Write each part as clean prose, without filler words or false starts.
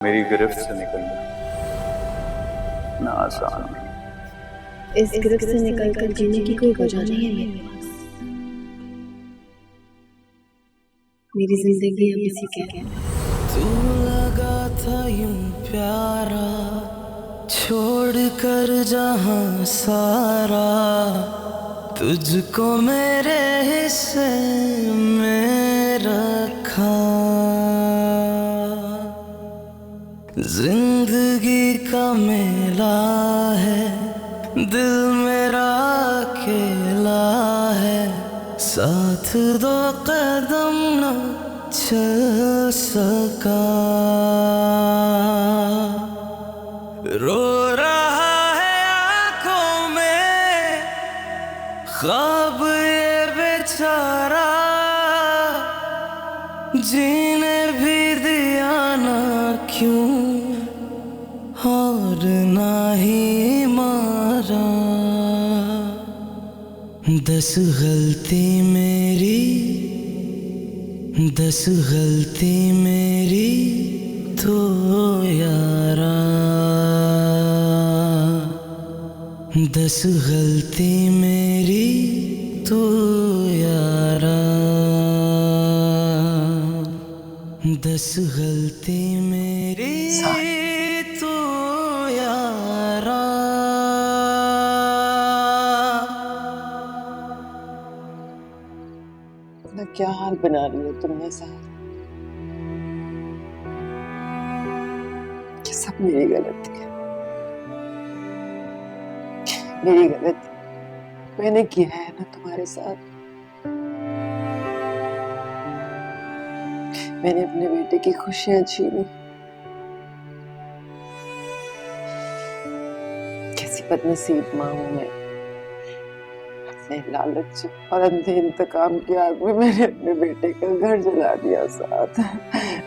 मेरी गिरफ्त से निकलना ना आसान नहीं। इस गिरफ्त से निकलकर जीने की कोई वजह नहीं है मेरे पास। मेरी जिंदगी अब इसी के है। तू लगा था यूं प्यारा, छोड़ कर जहां सारा, तुझको मेरे हिस्से में रखा। जिंदगी का मेला है, दिल मेरा अकेला है, साथ दो कदम न चल सका। रो रहा है आंखों में ख्वाब ये बेचारा, जीने भी दिया ना क्यों और ना ही मारा। 10 गलती मेरी, 10 गलती मेरी तो यारा, 10 गलती मेरी तो यारा, 10 गलती मेरी तो यारा। अपना क्या हाल बना रही हो तुमने साथ? ये सब मेरी गलती है, मेरी गलती। मैंने किया है ना तुम्हारे साथ। मैंने अपने बेटे की खुशियां छीनी। कैसी बदनसीब मां हूं मैं। अपने लालच और अंधे इंतकाम की आग में मैंने अपने बेटे का घर जला दिया साथ।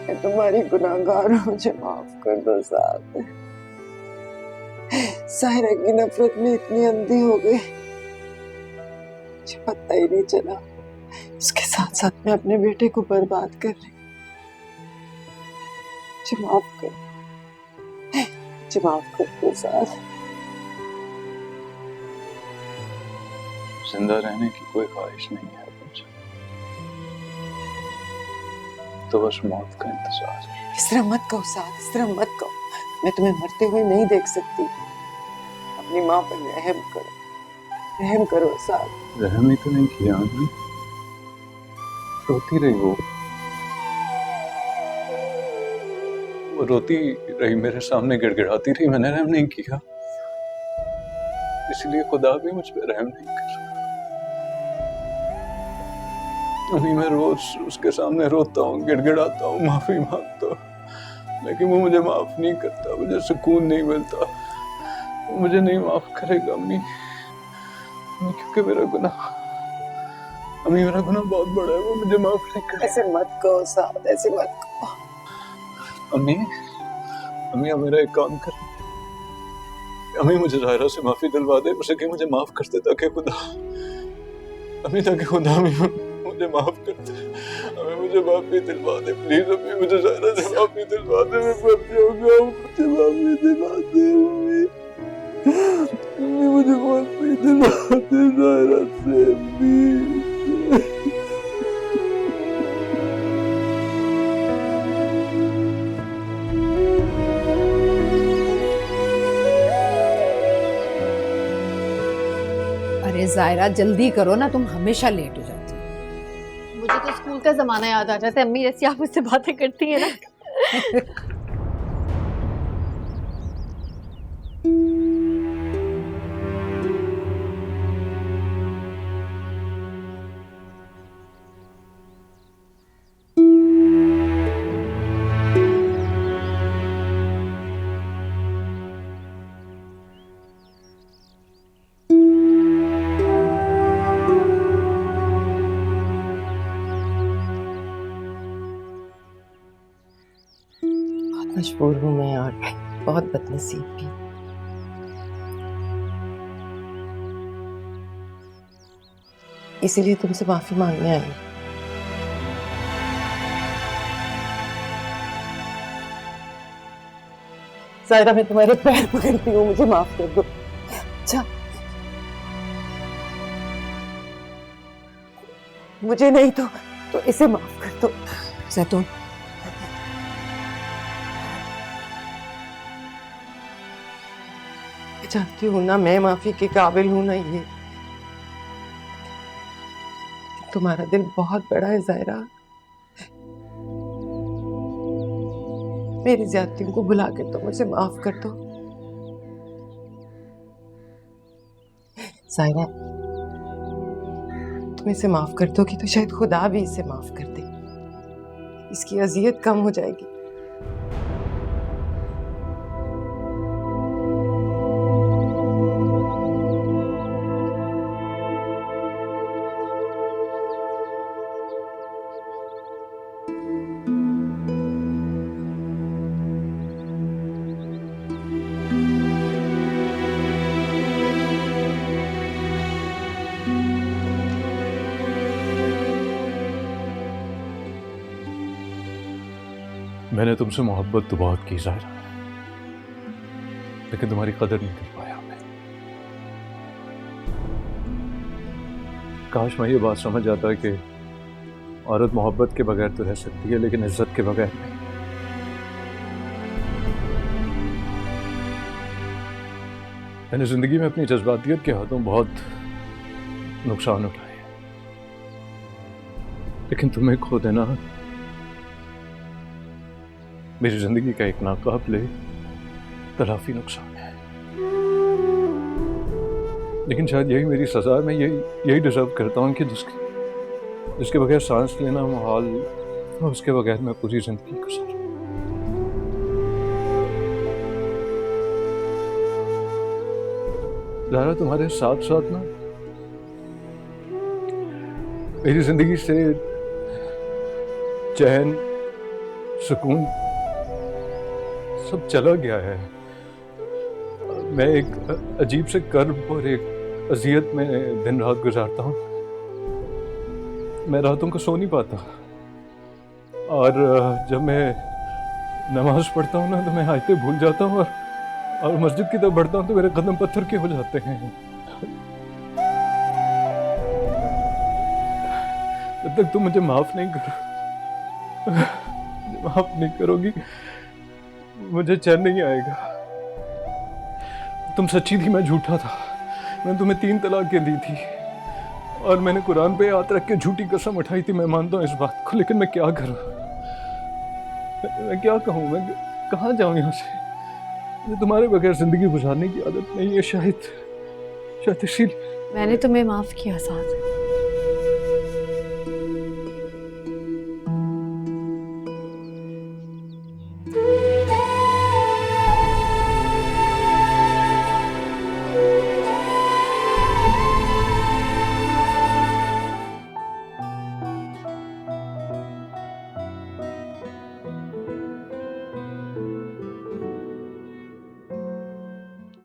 मैं तुम्हारी गुनाहगार हूं, मुझे माफ कर दो साथ। साहिरा की नफरत में इतनी अंधी हो गई, मुझे पता ही नहीं चला। उसके साथ साथ मैं अपने बेटे को बर्बाद कर रही। मुझे माफ कर, मुझे माफ कर दो साथ। जिंदा रहने की कोई ख्वाहिश नहीं है मुझे, तो बस मौत का इंतजार है। इस तरह मत कहो साथ, इस तरह मत कहो। मैं तुम्हें मरते हुए नहीं देख सकती। अपनी माँ पर रहम करो, रहम करो साथ। रहम ही तो नहीं किया हमने। रोती रही वो रोती रही मेरे सामने, गिड़गिड़ाती रही। मैंने रहम नहीं किया, इसलिए खुदा भी मुझ पर रहम नहीं कर रहा। अभी मैं रोज उसके सामने रोता हूँ, गिड़गिड़ाता हूँ, माफी मांगता हूँ, लेकिन वो मुझे माफ नहीं करता। मुझे सुकून नहीं मिलता। वो मुझे नहीं माफ करेगा अम्मी, क्योंकि मेरा गुनाह, अम्मी मेरा गुनाह बहुत बड़ा है। वो मुझे माफ नहीं करेगा। ऐसे मत कहो साथ, ऐसे मत कहो। अम्मी, अम्मी आप मेरा एक काम कर, अम्मी मुझे ज़ाहिरा से माफी दिलवा दे, उसे कि मुझे माफ कर दे, ताकि खुदा, अम्मी ताकि खुदा मुझे माफ कर दे। अम्मी मुझे माफी दिलवा दे प्लीज। अम्मी मुझे ज़ाहिरा से माफी दिलवा दे, मैं गलती हो गया हूँ, मुझे माफी दिलवा दे अम्मी। अम्मी मुझे माफी दिलवा दे ज़ाहिरा से अम्मी। अरे जायरा जल्दी करो ना, तुम हमेशा लेट हो जाती हो। मुझे तो स्कूल का जमाना याद आ जाता है अम्मी, जैसी आप मुझसे बातें करती है ना। मजबूर हूँ मैं और बहुत बदनसीब भी। इसीलिए तुमसे माफी मांगने आई। सायरा, मैं तुम्हारे पैर पकड़ती हूँ, मुझे माफ कर दो। अच्छा, मुझे नहीं तो इसे माफ कर दो। जैतून, मैं जानती हूँ ना मैं माफी के काबिल हूँ ना ये, तुम्हारा दिल बहुत बड़ा है जायरा। मेरी ज्यादतियों को भुला के तो मुझे माफ कर दो। जायरा, तुम इसे माफ कर दोगी तो शायद खुदा भी इसे माफ कर दे, इसकी अजियत कम हो जाएगी। मैंने तुमसे मोहब्बत तो बहुत की ज़ाहिरा, लेकिन तुम्हारी कदर नहीं कर पाया मैं। काश मैं ये बात समझ जाता कि औरत मोहब्बत के बगैर तो रह सकती है, लेकिन इज्जत के बगैर नहीं। मैंने जिंदगी में अपनी जज्बातियत के हाथों बहुत नुकसान उठाए, लेकिन तुम्हें खो देना मेरी जिंदगी का एक नाकाबिले तलाफी नुकसान है। लेकिन शायद यही मेरी सजा है, मैं यही डिजर्व करता हूँ कि जिसके बगैर सांस लेना मुहाल, उसके बगैर मैं पूरी जिंदगी गुजारूं। ज़ाहिरा, तुम्हारे साथ साथ ना मेरी जिंदगी से चैन, सुकून सब चला गया है। मैं एक अजीब से कर्ब और एक अजियत में दिन रात गुजारता हूँ। मैं रातों को सो नहीं पाता, और जब मैं नमाज पढ़ता हूँ ना तो मैं आयतें भूल जाता हूँ, और मस्जिद की तरफ बढ़ता हूँ तो मेरे कदम पत्थर के हो जाते हैं। जब तक तुम मुझे माफ नहीं करोगी मुझे चैन नहीं आएगा। तुम सच्ची थी, मैं झूठा था। मैंने तुम्हें 3 तलाकें दी थी, और मैंने कुरान पे हाथ रख के झूठी कसम उठाई थी। मैं मानता हूँ इस बात को, लेकिन मैं क्या करूँ? मैं क्या कहूँ? मैं कहाँ जाऊँ यहाँ से? मुझे तुम्हारे बगैर जिंदगी गुजारने की आदत नहीं है, शायद इसीलिए। मैंने तुम्हें माफ किया साथ,